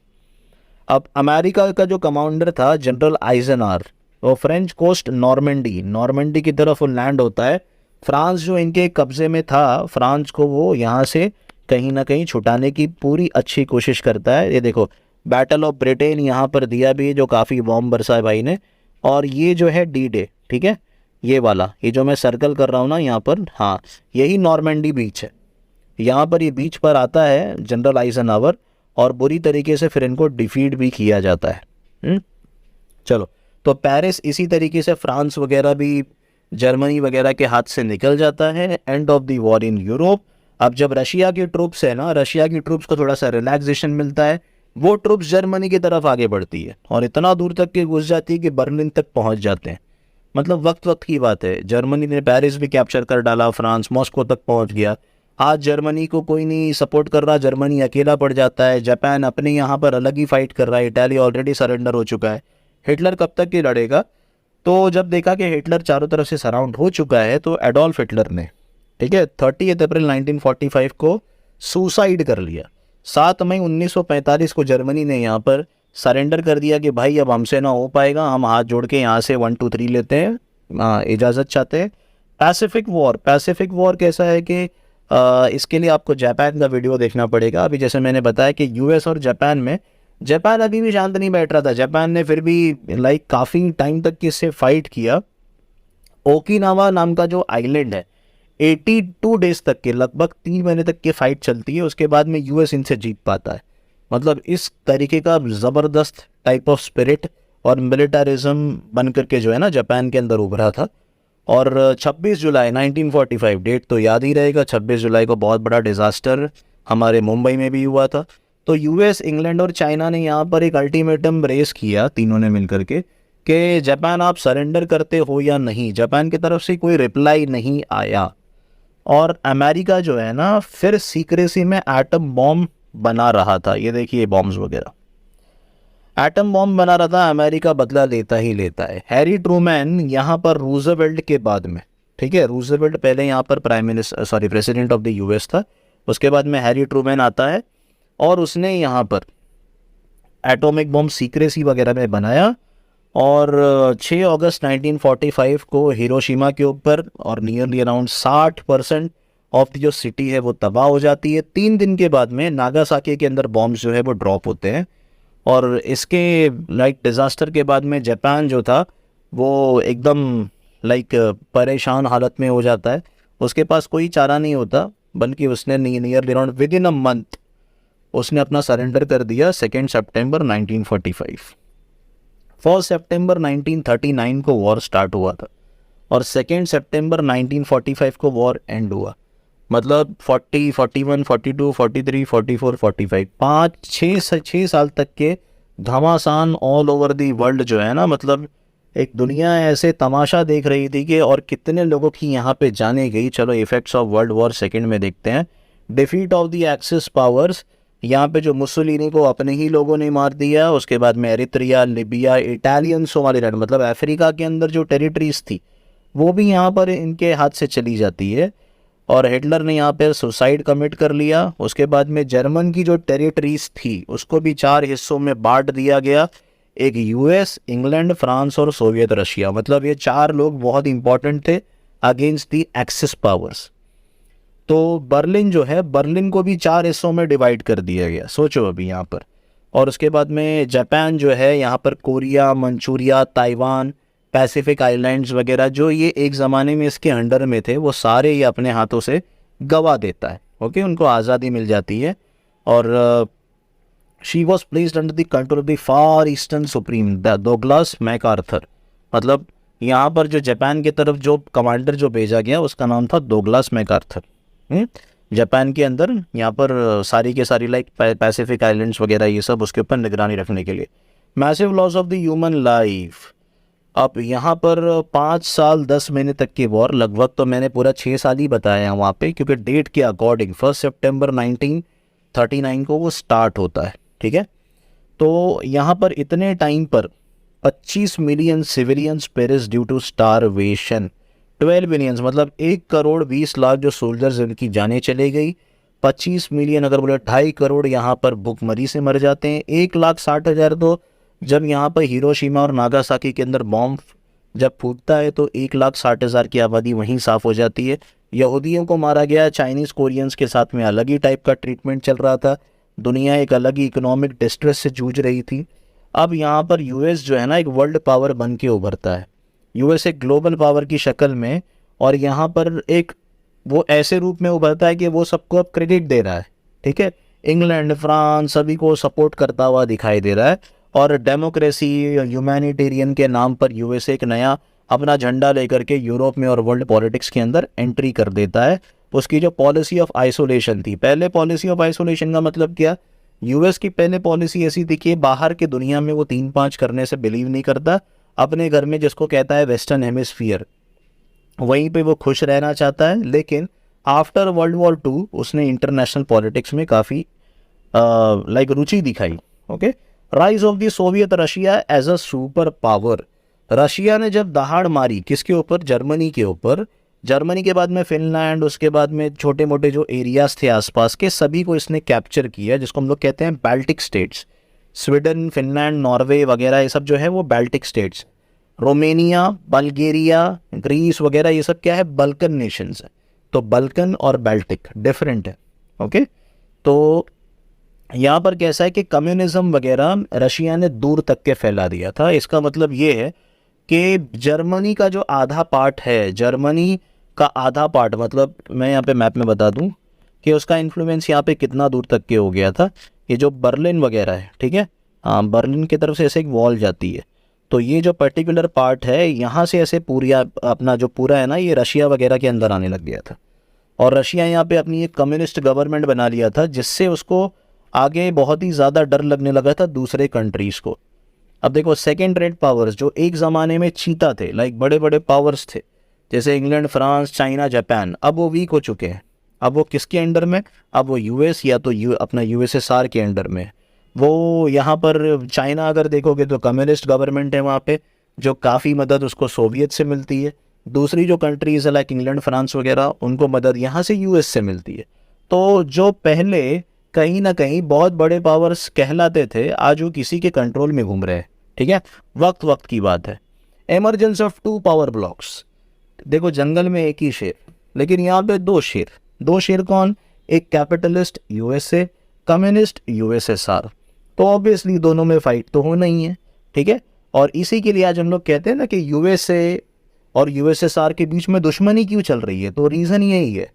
अब अमेरिका का जो कमांडर था जनरल आइजनहावर, वो फ्रेंच कोस्ट नॉर्मंडी की तरफ वो लैंड होता है। फ्रांस जो इनके कब्जे में था, फ्रांस को वो यहाँ से कहीं ना कहीं छुटाने की पूरी अच्छी कोशिश करता है। ये देखो, बैटल ऑफ ब्रिटेन यहाँ पर दिया भी, जो काफ़ी बॉम्ब बरसाए भाई ने। और ये जो है डी डे, ठीक है, ये वाला, ये जो मैं सर्कल कर रहा हूँ ना यहाँ पर, हाँ, यही नॉर्मंडी बीच है। यहाँ पर ये बीच पर आता है जनरल आइजनहावर, और बुरी तरीके से फिर इनको डिफीट भी किया जाता है। चलो, तो पेरिस इसी तरीके से फ्रांस वगैरह भी जर्मनी वगैरह के हाथ से निकल जाता है। End of the war in Europe. अब जब रशिया की ट्रूप्स है ना, रशिया की ट्रूप्स को थोड़ा सा रिलैक्सेशन मिलता है, वो ट्रूप्स जर्मनी की तरफ आगे बढ़ती है और इतना दूर तक के घुस जाती है कि बर्लिन तक पहुंच जाते हैं। मतलब वक्त वक्त की बात है। जर्मनी ने पेरिस भी कैप्चर कर डाला, फ्रांस मॉस्को तक पहुंच गया। आज जर्मनी को कोई नहीं सपोर्ट कर रहा, जर्मनी अकेला पड़ जाता है। जापान अपने यहाँ पर अलग ही फाइट कर रहा है। इटाली ऑलरेडी सरेंडर हो चुका है। हिटलर कब तक के लड़ेगा? तो जब देखा कि हिटलर चारों तरफ से सराउंड हो चुका है, तो एडोल्फ हिटलर ने, ठीक है, 30 अप्रैल 1945 को सुसाइड कर लिया। 7 मई 1945 को जर्मनी ने यहाँ पर सरेंडर कर दिया कि भाई अब हमसे ना हो पाएगा, हम हाथ जोड़ के यहाँ से 1 2 3 लेते हैं, इजाज़त चाहते हैं। पैसिफिक वॉर कैसा है कि इसके लिए आपको जापान का वीडियो देखना पड़ेगा। अभी जैसे मैंने बताया कि यूएस और जापान में, जापान अभी भी शांत नहीं बैठ रहा था। जापान ने फिर भी काफ़ी टाइम तक इससे फाइट किया। ओकिनावा नाम का जो आइलैंड है, 82 डेज तक के, लगभग 3 महीने तक की फाइट चलती है। उसके बाद में यूएस इनसे जीत पाता है। मतलब इस तरीके का ज़बरदस्त टाइप ऑफ स्पिरिट और मिलिटरिज्म बन करके जो है ना जापान के अंदर उभरा था। और 26 जुलाई 1945, डेट तो याद ही रहेगा, 26 जुलाई को बहुत बड़ा डिज़ास्टर हमारे मुंबई में भी हुआ था। तो यूएस, इंग्लैंड और चाइना ने यहाँ पर एक अल्टीमेटम रेस किया, तीनों ने मिलकर के, कि जापान आप सरेंडर करते हो या नहीं। जापान की तरफ से कोई रिप्लाई नहीं आया। और अमेरिका जो है ना, फिर सीक्रेसी में एटम बॉम्ब बना रहा था। ये देखिए बॉम्ब्स वगैरह, एटम बॉम्ब बना रहा था। अमेरिका बदला लेता ही लेता है। हैरी ट्रूमैन यहाँ पर रूजवेल्ट के बाद में, ठीक है, रूजवेल्ट पहले यहाँ पर प्रेसिडेंट ऑफ द यूएस था। उसके बाद में हैरी ट्रूमैन आता है और उसने यहाँ पर एटॉमिक बॉम्ब सीक्रेसी वगैरह में बनाया। और 6 अगस्त 1945 को हिरोशिमा के ऊपर, और नियरली अराउंड 60% ऑफ जो सिटी है वो तबाह हो जाती है। 3 दिन के बाद में नागासाकी के अंदर बॉम्ब्स जो है वो ड्रॉप होते हैं। और इसके डिज़ास्टर के बाद में जापान जो था वो एकदम परेशान हालत में हो जाता है। उसके पास कोई चारा नहीं होता, बल्कि उसने nearly around with in a month उसने अपना सरेंडर कर दिया। 2 सितंबर 1945। 1 सितंबर 1939 को वॉर स्टार्ट हुआ था और 2 सितंबर 1945 को वॉर एंड हुआ। मतलब 40, 41, 42, 43, 44, 45, 5-6 साल तक के घमासान ऑल ओवर दी वर्ल्ड जो है ना, मतलब एक दुनिया ऐसे तमाशा देख रही थी कि और कितने लोगों की यहाँ पे जाने गई। चलो effects of world war second में देखते हैं। Defeat of the axis powers, यहाँ पे जो मुसोलिनी को अपने ही लोगों ने मार दिया। उसके बाद में एरित्रिया, लिबिया, इटालियन सोमालिलैंड, मतलब अफ्रीका के अंदर जो टेरिटरीज थी वो भी यहाँ पर इनके हाथ से चली जाती है। और हिटलर ने यहाँ पे सुसाइड कमिट कर लिया। उसके बाद में जर्मन की जो टेरिटरीज थी उसको भी 4 हिस्सों में बांट दिया गया, एक यूएस, इंग्लैंड, फ्रांस और सोवियत रशिया। मतलब ये 4 लोग बहुत इंपॉर्टेंट थे अगेंस्ट दी एक्सिस पावर्स। तो बर्लिन जो है, बर्लिन को भी 4 हिस्सों में डिवाइड कर दिया गया, सोचो अभी यहाँ पर। और उसके बाद में जापान जो है, यहाँ पर Korea, Manchuria, Taiwan, Pacific islands वगैरह जो ये एक ज़माने में इसके अंडर में थे वो सारे ये अपने हाथों से गवा देता है। ओके, उनको आज़ादी मिल जाती है। और she was placed under the control of the far eastern supreme Douglas MacArthur. मतलब यहाँ पर जो जापान की तरफ जो कमांडर जो भेजा गया उसका नाम था डोगलास मैकआर्थर। जापान के अंदर यहाँ पर सारी के सारी लाइक पैसिफिक आइलैंड्स वगैरह ये सब उसके ऊपर निगरानी रखने के लिए। Massive loss of the human life. अब यहाँ पर 5 साल 10 महीने तक की वॉर, लगभग तो मैंने पूरा 6 साल ही बताया वहाँ पे, क्योंकि डेट के अकॉर्डिंग 1 सितंबर 1939 को वो स्टार्ट होता है। ठीक है, तो यहाँ पर इतने टाइम पर 25 million civilians perish due to starvation. 12 millions मतलब 1 करोड़ 20 लाख जो सोल्जर्स उनकी जानें चले गई। 25 मिलियन अगर बोले 2.5 करोड़ यहाँ पर भूखमरी से मर जाते हैं। 1,60,000 तो जब यहाँ पर हिरोशिमा और नागासाकी के अंदर बॉम्ब जब फूटता है तो 1,60,000 की आबादी वहीं साफ हो जाती है। यहूदियों को मारा गया, चाइनीज़ कोरियंस के साथ में अलग ही टाइप का ट्रीटमेंट चल रहा था। दुनिया एक अलग ही इकोनॉमिक डिस्ट्रेस से जूझ रही थी। अब यहाँ पर यूएस जो है ना एक वर्ल्ड पावर बन के उभरता है। यूएस एक ग्लोबल पावर की शक्ल में, और यहाँ पर एक वो ऐसे रूप में उभरता है कि वो सबको अब क्रेडिट दे रहा है। ठीक है, इंग्लैंड, फ्रांस सभी को सपोर्ट करता हुआ दिखाई दे रहा है। और डेमोक्रेसी, ह्यूमैनिटेरियन के नाम पर यूएस एक नया अपना झंडा लेकर के यूरोप में और वर्ल्ड पॉलिटिक्स के अंदर एंट्री कर देता है। उसकी जो पॉलिसी ऑफ आइसोलेशन थी, पहले पॉलिसी ऑफ आइसोलेशन का मतलब क्या, यूएस की पहले पॉलिसी ऐसी थी कि बाहर के दुनिया में वो 3-5 करने से बिलीव नहीं करता, अपने घर में जिसको कहता है वेस्टर्न हेमिस्फीयर वहीं पे वो खुश रहना चाहता है। लेकिन आफ्टर वर्ल्ड वॉर 2 उसने इंटरनेशनल पॉलिटिक्स में काफ़ी लाइक रुचि दिखाई। Okay, rise of the Soviet Russia as a super power. Russia ने जब दहाड़ मारी किसके ऊपर, जर्मनी के ऊपर। जर्मनी के बाद में फिनलैंड, उसके बाद में छोटे मोटे जो एरियाज थे आसपास के सभी को इसने कैप्चर किया, जिसको हम लोग कहते हैं Baltic states. Sweden, Finland, Norway वगैरह ये सब जो है वो Baltic states. Romania, Bulgaria, Greece वगैरह ये सब क्या है, बल्कन नेशंस है। तो बल्कन और बाल्टिक डिफरेंट है। ओके, तो यहाँ पर कैसा है कि कम्युनिज्म वगैरह रशिया ने दूर तक के फैला दिया था। इसका मतलब ये है कि जर्मनी का जो आधा पार्ट है, जर्मनी का आधा पार्ट, मतलब मैं यहाँ पे मैप में बता दूँ कि उसका इन्फ्लुएंस यहाँ पे कितना दूर तक के हो गया था। ये जो बर्लिन वगैरह है, ठीक है, हाँ, बर्लिन की तरफ से ऐसे एक वॉल जाती है, तो ये जो पर्टिकुलर पार्ट है यहाँ से ऐसे पूरी अपना जो पूरा है ना ये रशिया वगैरह के अंदर आने लग गया था। और रशिया यहाँ पे अपनी एक कम्युनिस्ट गवर्नमेंट बना लिया था, जिससे उसको आगे बहुत ही ज़्यादा डर लगने लगा था दूसरे कंट्रीज़ को। अब देखो, सेकेंड रेट पावर्स जो एक ज़माने में चीता थे, लाइक बड़े बड़े पावर्स थे जैसे इंग्लैंड, फ्रांस, चाइना, जापान, अब वो वीक हो चुके हैं। अब वो किसके अंडर में, अब वो यूएस या तो अपना यूएसएसआर के अंडर में। वो यहाँ पर चाइना अगर देखोगे तो कम्युनिस्ट गवर्नमेंट है वहाँ पे, जो काफ़ी मदद उसको सोवियत से मिलती है। दूसरी जो कंट्रीज़ है लाइक इंग्लैंड, फ्रांस वगैरह, उनको मदद यहाँ से यूएस से मिलती है। तो जो पहले कहीं ना कहीं बहुत बड़े पावर्स कहलाते थे, आज वो किसी के कंट्रोल में घूम रहे हैं। ठीक है, वक्त वक्त की बात है। Emergence of 2 power blocks. देखो, जंगल में एक ही शेर, लेकिन यहाँ पे 2 शेर। 2 शेर कौन, एक कैपिटलिस्ट यूएसए, कम्युनिस्ट यूएसएसआर। तो ऑब्वियसली दोनों में फाइट तो होना ही है। ठीक है, और इसी के लिए आज हम लोग कहते हैं ना कि यूएसए और यूएसएसआर के बीच में दुश्मनी क्यों चल रही है, तो रीज़न यही है।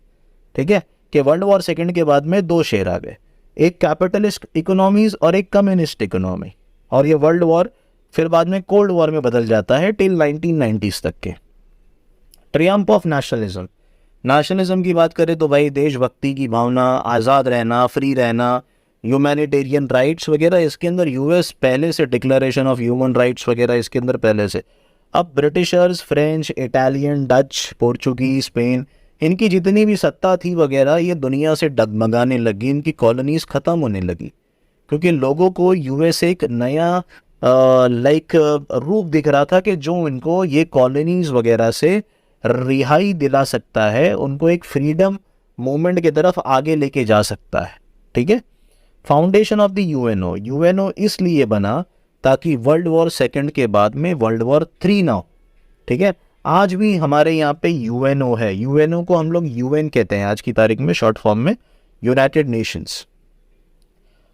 ठीक है, कि वर्ल्ड वॉर सेकेंड के बाद में 2 शेर आ गए, एक कैपिटलिस्ट इकोनॉमीज और एक कम्युनिस्ट इकोनॉमी। और ये वर्ल्ड वॉर फिर बाद में कोल्ड वॉर में बदल जाता है टिल 1990s तक के। Triumph of nationalism. नेशनलिज्म की बात करें तो भाई देशभक्ति की भावना, आज़ाद रहना, फ्री रहना, ह्यूमैनिटेरियन राइट्स वगैरह, इसके अंदर यूएस पहले से डिक्लेरेशन ऑफ ह्यूमन राइट्स वगैरह इसके अंदर पहले से। अब Britishers, French, Italian, Dutch, Portuguese, Spain, इनकी जितनी भी सत्ता थी वगैरह ये दुनिया से डगमगाने लगी, इनकी कॉलोनीज ख़त्म होने लगी, क्योंकि लोगों को यूएस एक नया रूप दिख रहा था कि जो इनको ये कॉलोनीज वगैरह से रिहाई दिला सकता है, उनको एक फ्रीडम मूवमेंट की तरफ आगे लेके जा सकता है। ठीक है। Foundation of the UNO, UNO इसलिए बना ताकि वर्ल्ड वॉर सेकंड के बाद में वर्ल्ड वॉर 3 ना हो। ठीक है। आज भी हमारे यहाँ पे यूएनओ है, यूएनओ को हम लोग यूएन कहते हैं आज की तारीख में, शॉर्ट फॉर्म में यूनाइटेड नेशंस।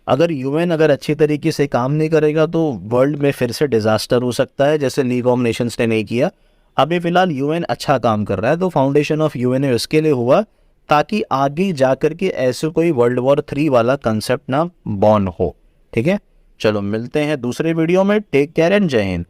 अगर यूएन अगर अच्छी तरीके से काम नहीं करेगा तो वर्ल्ड में फिर से डिजास्टर हो सकता है, जैसे लीग ऑफ नेशंस ने नहीं किया। अभी फिलहाल यूएन अच्छा काम कर रहा है, तो फाउंडेशन ऑफ यूएनओ इसके लिए हुआ ताकि आगे जाकर के ऐसे कोई वर्ल्ड वॉर 3 वाला कंसेप्ट ना बॉर्न हो। ठीक है। चलो मिलते हैं दूसरे वीडियो में। टेक केयर एंड जय हिंद।